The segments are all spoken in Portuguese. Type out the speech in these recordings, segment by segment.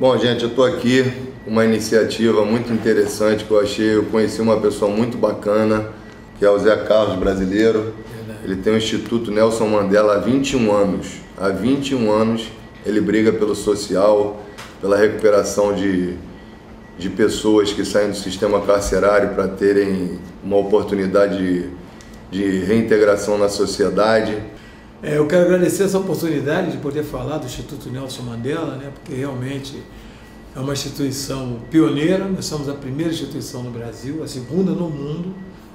Bom, gente, eu estou aqui com uma iniciativa muito interessante que eu conheci uma pessoa muito bacana, que é o Zé Carlos brasileiro. Ele tem o Instituto Nelson Mandela há 21 anos. Há 21 anos ele briga pelo social, pela recuperação de pessoas que saem do sistema carcerário para terem uma oportunidade de reintegração na sociedade. Eu quero agradecer essa oportunidade de poder falar do Instituto Nelson Mandela, né, porque realmente é uma instituição pioneira. Nós somos a primeira instituição no Brasil, a segunda no mundo,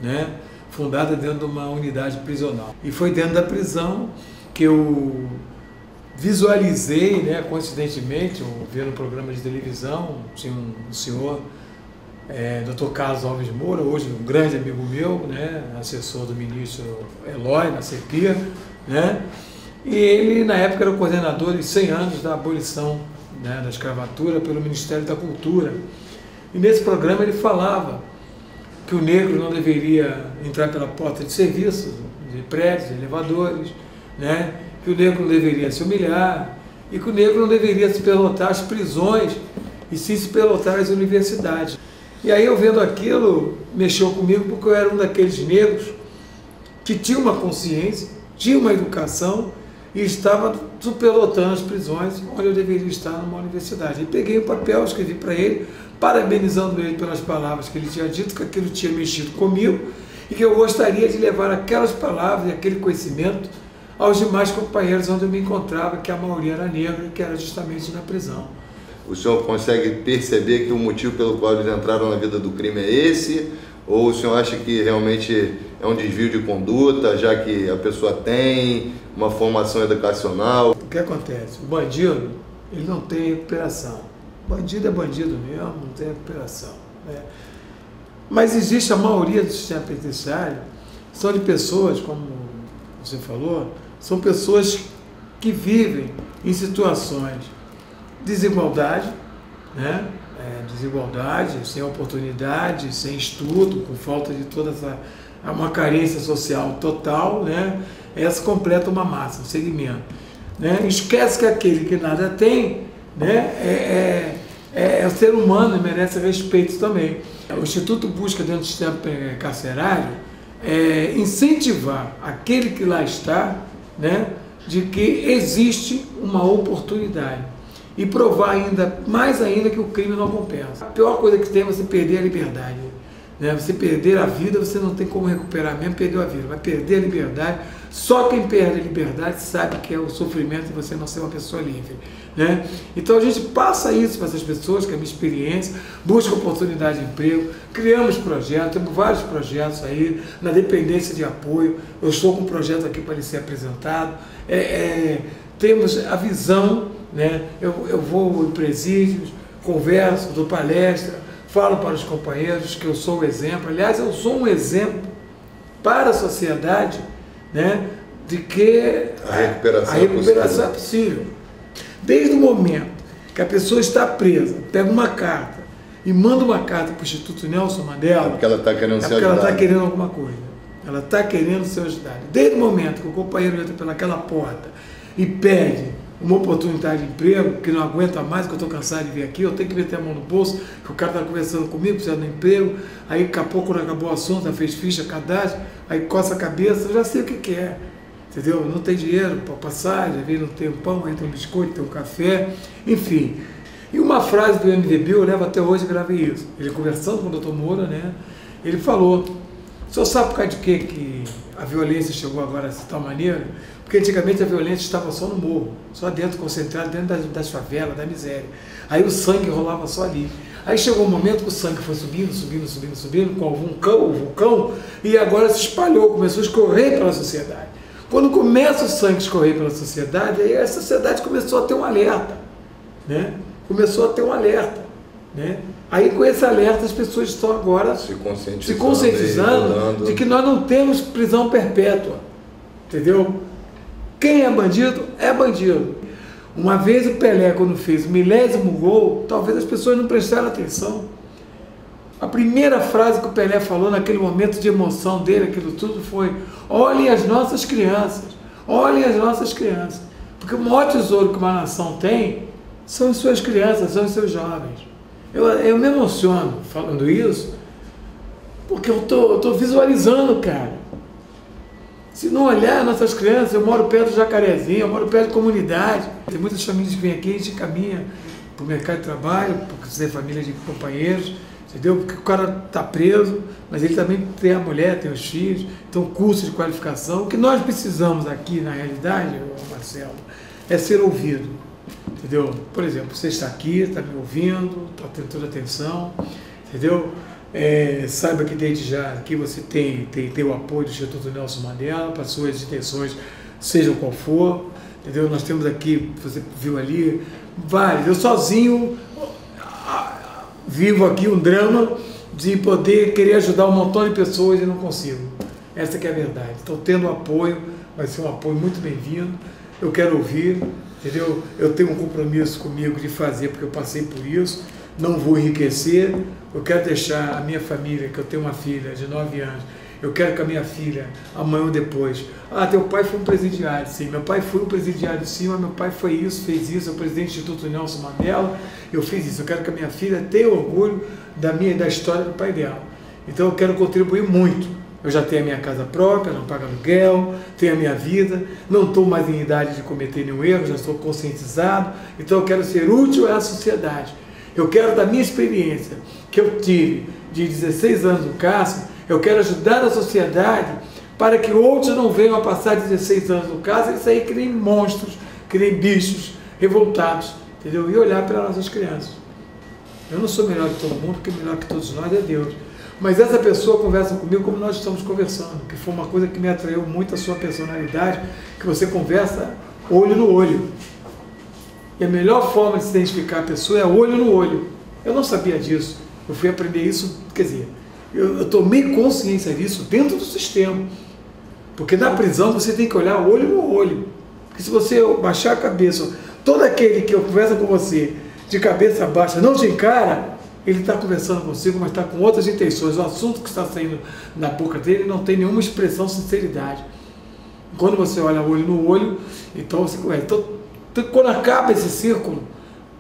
né, fundada dentro de uma unidade prisional. E foi dentro da prisão que eu visualizei, né, coincidentemente, vendo um programa de televisão, tinha um senhor, Dr. Carlos Alves Moura, hoje um grande amigo meu, né, assessor do ministro Eloy, na CEPIR, né, e ele na época era o coordenador de 100 anos da abolição, né, da escravatura pelo Ministério da Cultura. E nesse programa ele falava que o negro não deveria entrar pela porta de serviços, de prédios, de elevadores, né, que o negro não deveria se humilhar e que o negro não deveria se pelotar às prisões e sim se pelotar às universidades. E aí eu vendo aquilo, mexeu comigo, porque eu era um daqueles negros que tinha uma consciência, tinha uma educação e estava superlotando as prisões onde eu deveria estar numa universidade. E peguei o papel, escrevi para ele, parabenizando ele pelas palavras que ele tinha dito, que aquilo tinha mexido comigo e que eu gostaria de levar aquelas palavras e aquele conhecimento aos demais companheiros onde eu me encontrava, que a maioria era negra, que era justamente na prisão. O senhor consegue perceber que o motivo pelo qual eles entraram na vida do crime é esse? Ou o senhor acha que realmente é um desvio de conduta, já que a pessoa tem uma formação educacional? O que acontece? O bandido, ele não tem recuperação. Bandido é bandido mesmo, não tem recuperação, né? Mas existe a maioria do sistema penitenciário, são de pessoas, como você falou, são pessoas que vivem em situações de desigualdade, né? Desigualdade, sem oportunidade, sem estudo, com falta de toda uma carência social total, né? Essa completa uma massa, um segmento, né? Esquece que aquele que nada tem, né, é o ser humano e merece respeito também. O Instituto busca, dentro do sistema carcerário, incentivar aquele que lá está, né, de que existe uma oportunidade e provar mais ainda que o crime não compensa. A pior coisa que tem é você perder a liberdade, né? Você perder a vida, você não tem como recuperar mesmo, perdeu a vida, vai perder a liberdade. Só quem perde a liberdade sabe que é o sofrimento de você não ser uma pessoa livre, né? Então a gente passa isso para essas pessoas, que é a minha experiência, busca oportunidade de emprego, criamos projetos, temos vários projetos aí, na dependência de apoio. Eu estou com um projeto aqui para ele ser apresentado, temos a visão, né? Eu vou em presídios, converso, dou palestra, falo para os companheiros que eu sou o exemplo. Aliás, eu sou um exemplo para a sociedade, né, de que a recuperação é possível. Desde o momento que a pessoa está presa, pega uma carta e manda uma carta para o Instituto Nelson Mandela, é porque ela está querendo ser ajudada. Ela está querendo alguma coisa. Ela está querendo ser ajudada. Desde o momento que o companheiro entra pelaquela porta e pede uma oportunidade de emprego, que não aguenta mais, que eu estou cansado de vir aqui, eu tenho que meter a mão no bolso, que o cara está conversando comigo, precisando de emprego, aí daqui a pouco, quando acabou o assunto, já fez ficha, cadastro, aí coça a cabeça, eu já sei o que é, entendeu? Não tem dinheiro para passagem, às vezes não tem um pão, aí tem um biscoito, tem um café, enfim. E uma frase do MDB, eu levo até hoje, gravei isso, ele conversando com o Dr. Moura, né, ele falou: o senhor sabe por causa de quê que a violência chegou agora dessa tal maneira? Porque antigamente a violência estava só no morro, só dentro, concentrado dentro das favelas, da miséria. Aí o sangue rolava só ali. Aí chegou um momento que o sangue foi subindo, com o vulcão, e agora se espalhou, começou a escorrer pela sociedade. Quando começa o sangue a escorrer pela sociedade, aí a sociedade começou a ter um alerta, né? Começou a ter um alerta, né? Aí com esse alerta as pessoas estão agora se conscientizando de que nós não temos prisão perpétua, entendeu? Quem é bandido, é bandido. Uma vez o Pelé, quando fez o 1000º gol, talvez as pessoas não prestaram atenção. A primeira frase que o Pelé falou naquele momento de emoção dele, aquilo tudo foi: olhem as nossas crianças, olhem as nossas crianças. Porque o maior tesouro que uma nação tem são as suas crianças, são os seus jovens. Eu me emociono falando isso, porque eu tô visualizando, cara. Se não olhar nossas crianças, eu moro perto do Jacarezinho, eu moro perto de comunidade. Tem muitas famílias que vêm aqui, a gente caminha para o mercado de trabalho, porque você é família de companheiros, entendeu? Porque o cara está preso, mas ele também tem a mulher, tem os filhos, então curso de qualificação. O que nós precisamos aqui, na realidade, Marcelo, é ser ouvido, entendeu? Por exemplo, você está aqui, está me ouvindo, está tendo toda atenção, entendeu? Saiba que desde já aqui você tem o apoio do Instituto Nelson Mandela para suas intenções, sejam qual for, entendeu? Nós temos aqui, você viu ali, vários. Eu sozinho vivo aqui um drama de poder querer ajudar um montão de pessoas e não consigo. Essa que é a verdade. Então, tendo apoio, vai ser um apoio muito bem-vindo. Eu quero ouvir, entendeu? Eu tenho um compromisso comigo de fazer, porque eu passei por isso. Não vou enriquecer, eu quero deixar a minha família, que eu tenho uma filha de 9 anos, eu quero que a minha filha, amanhã ou depois, teu pai foi um presidiário, sim, meu pai foi um presidiário, sim, mas meu pai foi isso, fez isso, é o presidente do Instituto Nelson Mandela, eu fiz isso, eu quero que a minha filha tenha orgulho da história do pai dela. Então eu quero contribuir muito. Eu já tenho a minha casa própria, não pago aluguel, tenho a minha vida, não estou mais em idade de cometer nenhum erro, já estou conscientizado, então eu quero ser útil à sociedade. Eu quero, da minha experiência que eu tive de 16 anos no CARCER, eu quero ajudar a sociedade para que outros não venham a passar 16 anos no CARCER e sair que nem monstros, que nem bichos revoltados, entendeu? E olhar para as nossas crianças. Eu não sou melhor que todo mundo, porque melhor que todos nós é Deus. Mas essa pessoa conversa comigo como nós estamos conversando, que foi uma coisa que me atraiu muito a sua personalidade, que você conversa olho no olho. E a melhor forma de se identificar a pessoa é olho no olho. Eu não sabia disso. Eu fui aprender isso, quer dizer, eu tomei consciência disso dentro do sistema. Porque na prisão você tem que olhar olho no olho. Porque se você baixar a cabeça, todo aquele que conversa com você de cabeça baixa não te encara, ele está conversando consigo, mas está com outras intenções. O assunto que está saindo na boca dele não tem nenhuma expressão de sinceridade. Quando você olha olho no olho, então você conversa. Então, quando acaba esse círculo,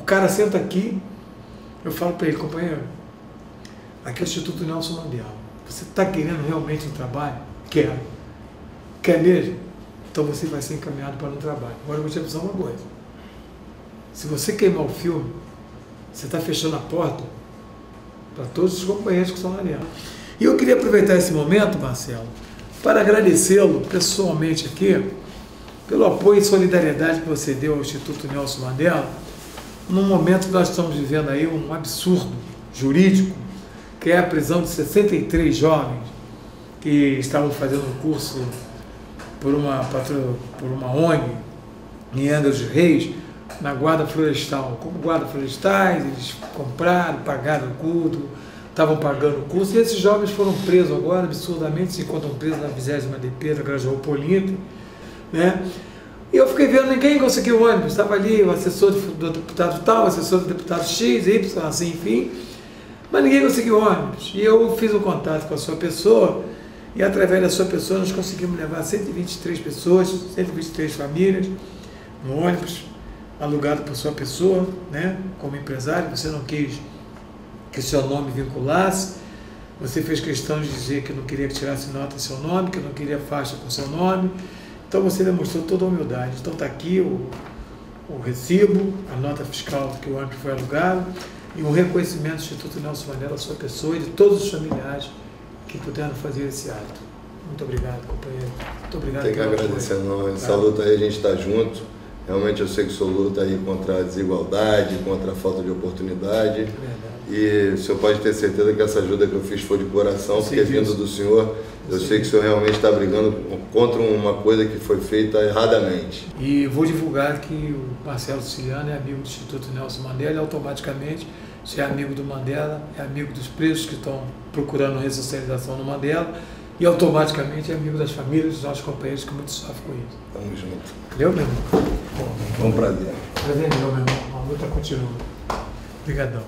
o cara senta aqui, eu falo para ele, companheiro, aqui é o Instituto Nelson Mandela. Você está querendo realmente um trabalho? Quero. Quer mesmo? Então você vai ser encaminhado para um trabalho. Agora eu vou te avisar uma coisa. Se você queimar o filme, você está fechando a porta para todos os companheiros que estão lá dentro. E eu queria aproveitar esse momento, Marcelo, para agradecê-lo pessoalmente aqui, pelo apoio e solidariedade que você deu ao Instituto Nelson Mandela, num momento que nós estamos vivendo aí um absurdo jurídico, que é a prisão de 63 jovens que estavam fazendo um curso por uma ONG em Angra dos Reis, na guarda florestal. Como guarda florestais, eles compraram, pagaram tudo, estavam pagando o curso, e esses jovens foram presos agora, absurdamente, se encontram presos na 20ª DP da Grajaú Polinto, né? E eu fiquei vendo, ninguém conseguiu ônibus, estava ali o assessor do deputado tal, o assessor do deputado X, Y, assim, enfim, mas ninguém conseguiu ônibus. E eu fiz um contato com a sua pessoa, e através da sua pessoa nós conseguimos levar 123 pessoas, 123 famílias, no ônibus, alugado por sua pessoa, né, como empresário. Você não quis que seu nome vinculasse, você fez questão de dizer que não queria que tirasse nota em seu nome, que não queria faixa com seu nome. Então você demonstrou toda a humildade. Então está aqui o recibo, a nota fiscal que o ônibus foi alugado e um reconhecimento do Instituto Nelson Mandela à sua pessoa e de todos os familiares que puderam fazer esse ato. Muito obrigado, companheiro. Muito obrigado. Tem que agradecer, não. Essa luta aí a gente está junto. Realmente eu sei que sou luta aí contra a desigualdade, contra a falta de oportunidade. É verdade. E o senhor pode ter certeza que essa ajuda que eu fiz foi de coração, porque vindo do senhor, eu sei que o senhor realmente está brigando contra uma coisa que foi feita erradamente. E vou divulgar que o Marcelo Siciliano é amigo do Instituto Nelson Mandela e automaticamente, se é amigo do Mandela, é amigo dos presos que estão procurando ressocialização no Mandela e automaticamente é amigo das famílias dos nossos companheiros que muito sofrem com isso. Tamo junto. Valeu, meu irmão? Bom prazer. Prazer meu irmão. A luta continua. Obrigadão.